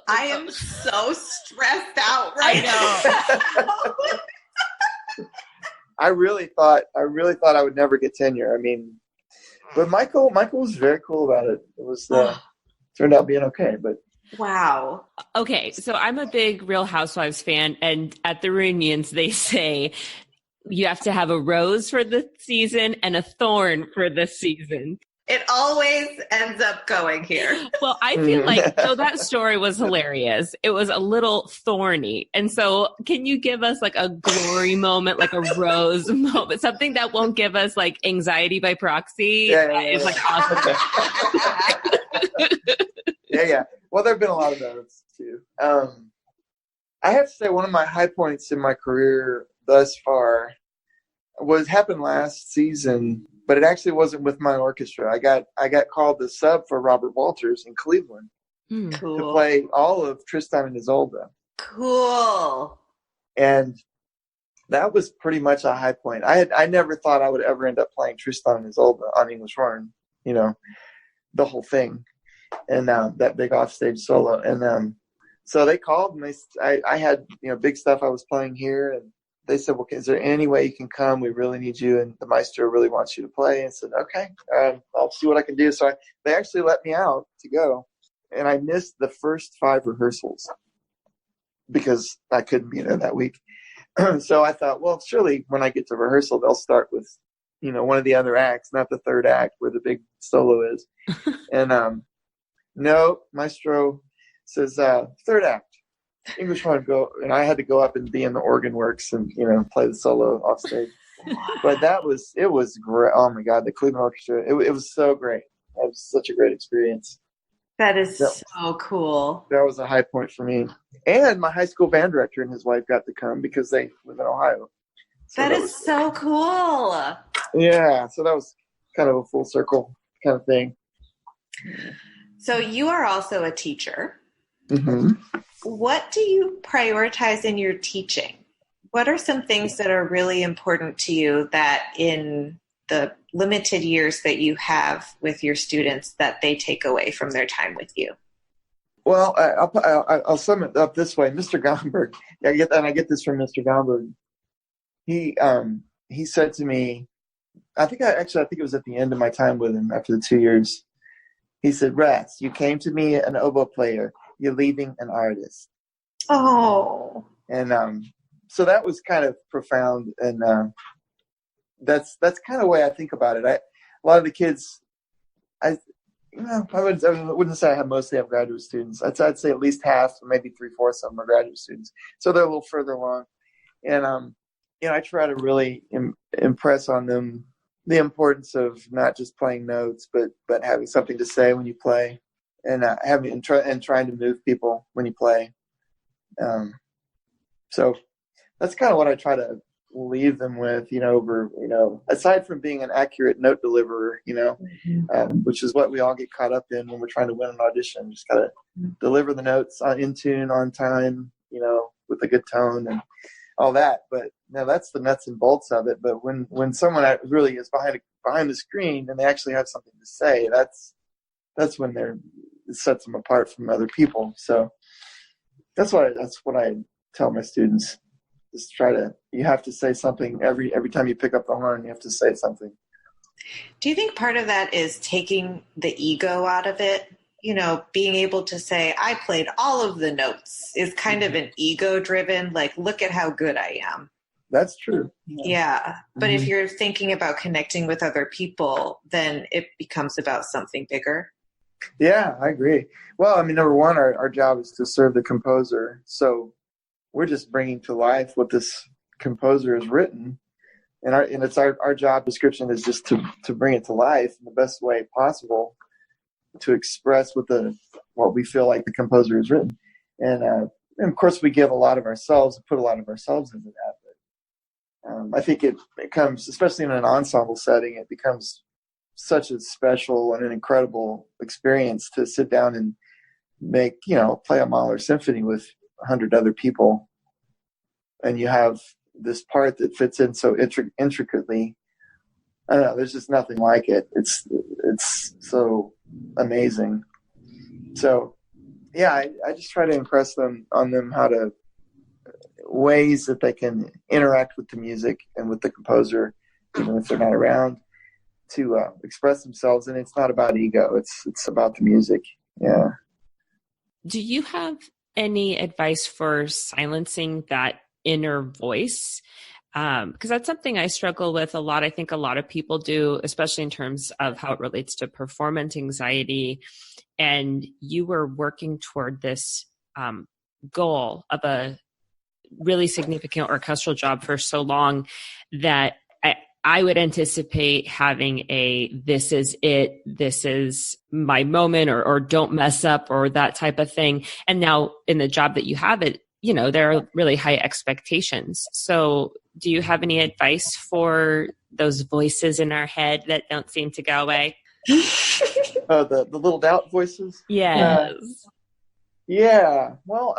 I am so stressed out right now. I really thought I would never get tenure. I mean, but Michael was very cool about it. It was turned out being okay, but wow. Okay, so I'm a big Real Housewives fan, and at the reunions they say you have to have a rose for the season and a thorn for the season. It always ends up going here. Well, I feel like, so that story was hilarious. It was a little thorny. And so can you give us like a glory moment, like a rose moment, something that won't give us like anxiety by proxy? Yeah. It's like awesome. Yeah. Well, there have been a lot of those too. I have to say one of my high points in my career thus far happened last season, but it actually wasn't with my orchestra. I got called the sub for Robert Walters in Cleveland Cool. to play all of Tristan and Isolde. Cool. And that was pretty much a high point. I never thought I would ever end up playing Tristan and Isolde on English horn, the whole thing, and that big offstage solo. And so they called, and I had big stuff I was playing here, and they said, well, is there any way you can come? We really need you, and the maestro really wants you to play. And I said, okay, I'll see what I can do. So they actually let me out to go, and I missed the first 5 rehearsals because I couldn't be there that week. So I thought, well, surely when I get to rehearsal, they'll start with, one of the other acts, not the third act where the big solo is. And no, maestro says, third act. English horn, go, and I had to go up and be in the organ works and play the solo off stage. But it was great. Oh my God, the Cleveland Orchestra, it was so great. It was such a great experience. That is so cool. That was a high point for me. And my high school band director and his wife got to come because they live in Ohio. So that is so cool. Yeah, so that was kind of a full circle kind of thing. So you are also a teacher. Mm-hmm. What do you prioritize in your teaching? What are some things that are really important to you that in the limited years that you have with your students that they take away from their time with you? Well, I'll sum it up this way. Mr. Gomberg, I get this from Mr. Gomberg. He said to me, I think it was at the end of my time with him after the 2 years. He said, Russ, you came to me an oboe player. You're leaving an artist. Oh. And so that was kind of profound. And that's kind of the way I think about it. A lot of the kids, I wouldn't say I mostly have graduate students. I'd say at least half, or maybe 3/4 of them are graduate students. So they're a little further along. And, I try to really impress on them the importance of not just playing notes, but having something to say when you play, and trying to move people when you play. So that's kind of what I try to leave them with, aside from being an accurate note deliverer, which is what we all get caught up in when we're trying to win an audition. Just got to deliver the notes in tune, on time, with a good tone and all that. But that's the nuts and bolts of it. But when someone really is behind the screen and they actually have something to say, that's when it sets them apart from other people. So that's what I tell my students. Just you have to say something every time you pick up the horn. You have to say something. Do you think part of that is taking the ego out of it? Being able to say, I played all of the notes is kind of an ego-driven, like, look at how good I am. That's true. Yeah. But if you're thinking about connecting with other people, then it becomes about something bigger. Yeah, I agree. Well, number one, our job is to serve the composer. So we're just bringing to life what this composer has written. And it's our job description is just to bring it to life in the best way possible, to express what we feel like the composer has written. And of course we give a lot of ourselves, put a lot of ourselves into that. But I think it becomes, especially in an ensemble setting, it becomes such a special and an incredible experience to sit down and play a Mahler symphony with 100 other people. And you have this part that fits in so intricately. I don't know, there's just nothing like it. It's so amazing. So yeah, I just try to impress on them how to ways that they can interact with the music and with the composer, even if they're not around, to express themselves. And it's not about ego. It's about the music. Yeah. Do you have any advice for silencing that inner voice? Because that's something I struggle with a lot. I think a lot of people do, especially in terms of how it relates to performance anxiety. And you were working toward this goal of a really significant orchestral job for so long that I would anticipate having this is it, this is my moment, or don't mess up, or that type of thing. And now in the job that you have, there are really high expectations. So do you have any advice for those voices in our head that don't seem to go away? The little doubt voices? Yes. Yeah. Well,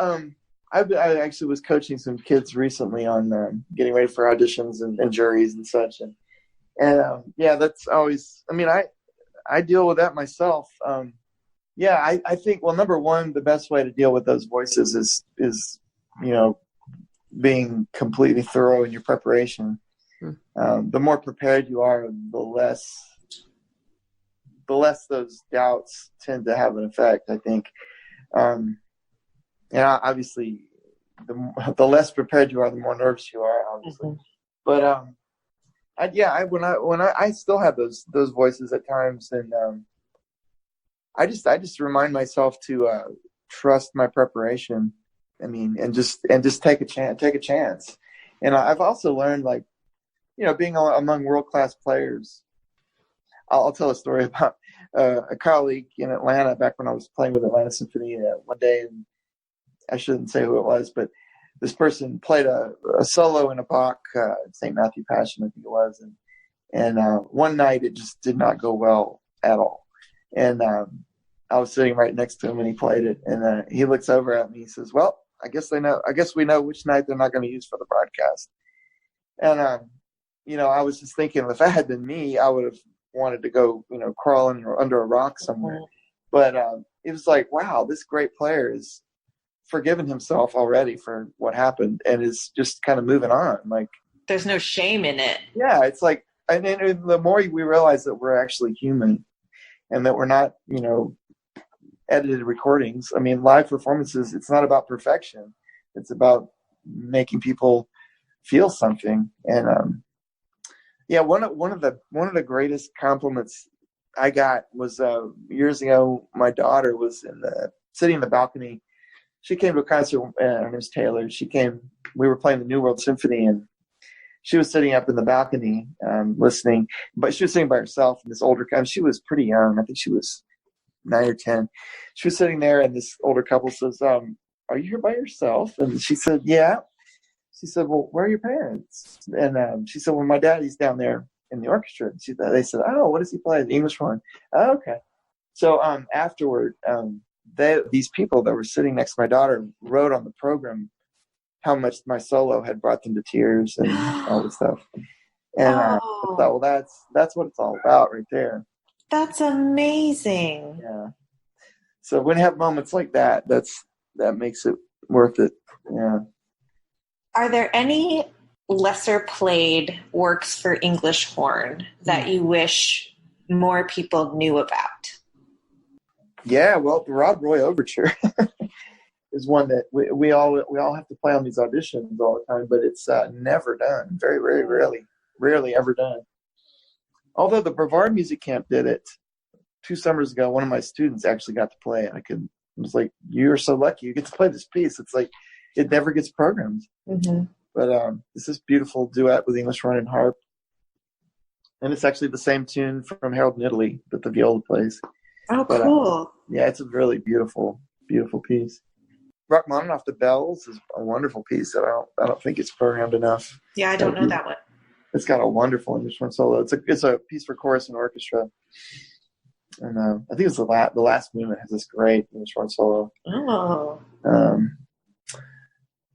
I actually was coaching some kids recently on getting ready for auditions and juries and such. And yeah, that's always, I deal with that myself. I think, well, number one, the best way to deal with those voices is being completely thorough in your preparation. The more prepared you are, the less those doubts tend to have an effect, I think. Obviously, the less prepared you are, the more nervous you are, obviously. Mm-hmm. But I still have those voices at times, and I just remind myself to trust my preparation. And just take a chance. And I've also learned, being among world-class players. I'll tell a story about a colleague in Atlanta back when I was playing with Atlanta Symphony one day. And I shouldn't say who it was, but this person played a solo in a Bach St. Matthew Passion, I think it was. And one night it just did not go well at all. And I was sitting right next to him when he played it. And he looks over at me. He says, well, I guess we know which night they're not going to use for the broadcast. And I was just thinking, if that had been me, I would have wanted to go, crawling or under a rock somewhere. But it was like, wow, this great player is forgiven himself already for what happened and is just kind of moving on. Like, there's no shame in it. Yeah, it's like, and then the more we realize that we're actually human and that we're not, edited recordings. I mean, live performances, it's not about perfection. It's about making people feel something. And one of the greatest compliments I got was years ago. My daughter was sitting in the balcony. She came to a concert. Her name's Taylor. She came. We were playing the New World Symphony, and she was sitting up in the balcony listening. But she was sitting by herself. And this older couple. She was pretty young. I think she was 9 or 10. She was sitting there, and this older couple says, "Are you here by yourself?" And she said, "Yeah." She said, "Well, where are your parents?" And she said, "Well, my daddy's down there in the orchestra." They said, "Oh, what does he play?" The English horn. Oh, okay. So afterward, these people that were sitting next to my daughter wrote on the program how much my solo had brought them to tears and all this stuff. And I thought, well, that's what it's all about right there. That's amazing. Yeah. So when you have moments like that, that makes it worth it. Yeah. Are there any lesser played works for English horn that you wish more people knew about? Yeah, well, the Rod Roy Overture is one that we all have to play on these auditions all the time, but it's never done. Very, very rarely ever done. Although the Brevard Music Camp did it 2 summers ago, one of my students actually got to play it. I was like, "You're so lucky you get to play this piece." It's like it never gets programmed. Mm-hmm. But it's this beautiful duet with English horn and harp, and it's actually the same tune from Harold in Italy that the viola plays. Oh, cool. Yeah, it's a really beautiful, beautiful piece. Rachmaninoff, the Bells is a wonderful piece that I don't think it's programmed enough. Yeah, I don't know that one. It's got a wonderful English horn solo. It's a piece for chorus and orchestra. And I think it's the last movement has this great English horn solo. Oh.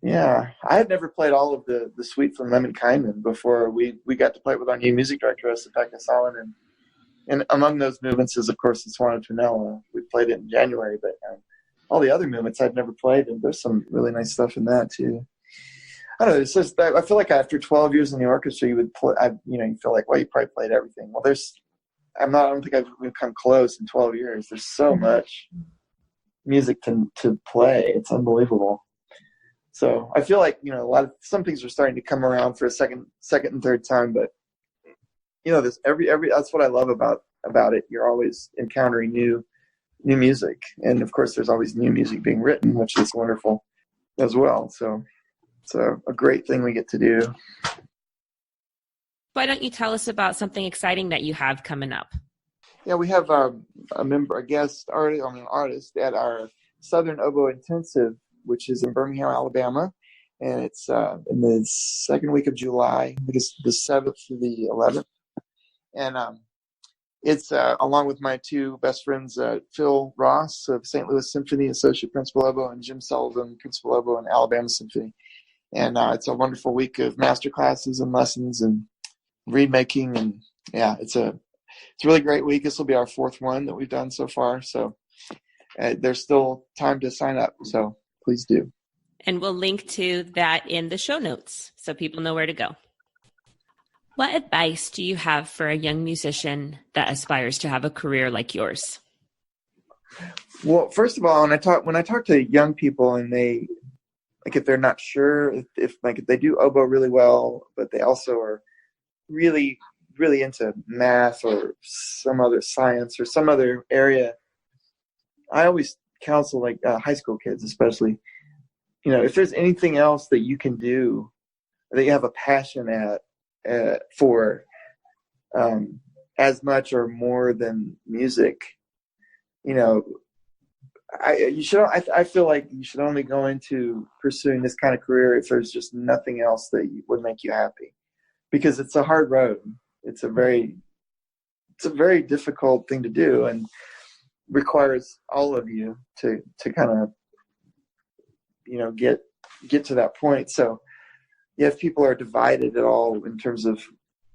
Yeah, I had never played all of the suite from Lemminkainen before we got to play it with our new music director, Pekka Salonen. And among those movements is, of course, the Swan of Tunella. We played it in January, but all the other movements I'd never played, and there's some really nice stuff in that too. I don't know. It's just I feel like after 12 years in the orchestra, you would play. You feel like, well, you probably played everything. Well, I don't think I've come close in 12 years. There's so much music to play. It's unbelievable. So I feel like some things are starting to come around for a second and third time, but this every that's what I love about it. You're always encountering new music, and of course there's always new music being written, which is wonderful as well. So it's a great thing we get to do. Why don't you tell us about something exciting that you have coming up? Yeah, we have a guest artist at our Southern Oboe Intensive, which is in Birmingham, Alabama, and it's in the second week of July. I think it's the 7th to the 11th. And it's along with my 2 best friends, Phil Ross of St. Louis Symphony, Associate Principal Oboe, and Jim Sullivan, Principal Oboe in Alabama Symphony. And it's a wonderful week of master classes and lessons and reed making. And yeah, it's a really great week. This will be our 4th one that we've done so far. So there's still time to sign up. So please do. And we'll link to that in the show notes so people know where to go. What advice do you have for a young musician that aspires to have a career like yours? Well, first of all, when I talk to young people and they, like, if they're not sure if they do oboe really well, but they also are really, really into math or some other science or some other area, I always counsel high school kids, especially, if there's anything else that you can do that you have a passion for as much or more than music, I feel like you should only go into pursuing this kind of career if there's just nothing else that would make you happy, because it's a hard road. It's a very difficult thing to do and requires all of you to kind of get to that point. So if people are divided at all in terms of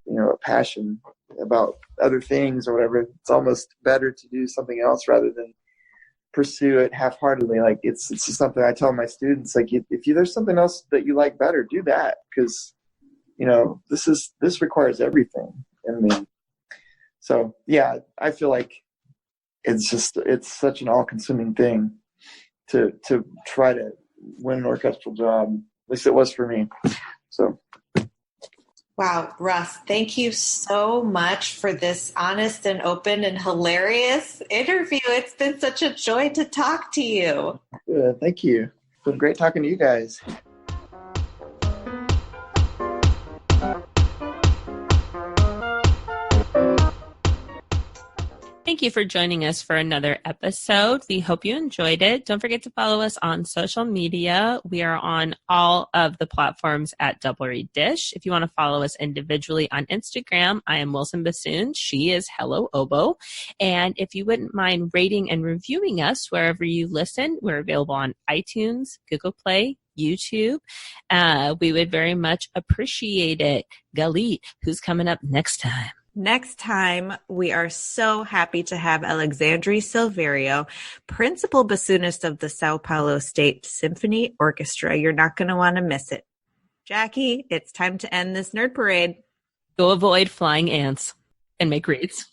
a passion about other things or whatever, it's almost better to do something else rather than pursue it half-heartedly. Like it's just something I tell my students, like if there's something else that you like better, do that, because this requires everything. So yeah, I feel like it's such an all-consuming thing to try to win an orchestral job. At least it was for me. So wow, Russ, thank you so much for this honest and open and hilarious interview. It's been such a joy to talk to you. Thank you. It's been great talking to you guys. Thank you for joining us for another episode. We hope you enjoyed it. Don't forget to follow us on social media. We are on all of the platforms at Double Reed Dish. If you want to follow us individually on Instagram, I am Wilson Bassoon. She is Hello Oboe. And if you wouldn't mind rating and reviewing us wherever you listen, we're available on iTunes, Google Play, YouTube. We would very much appreciate it. Galit, who's coming up next time? Next time, we are so happy to have Alexandre Silverio, principal bassoonist of the Sao Paulo State Symphony Orchestra. You're not going to want to miss it. Jackie, it's time to end this nerd parade. Go avoid flying ants and make reeds.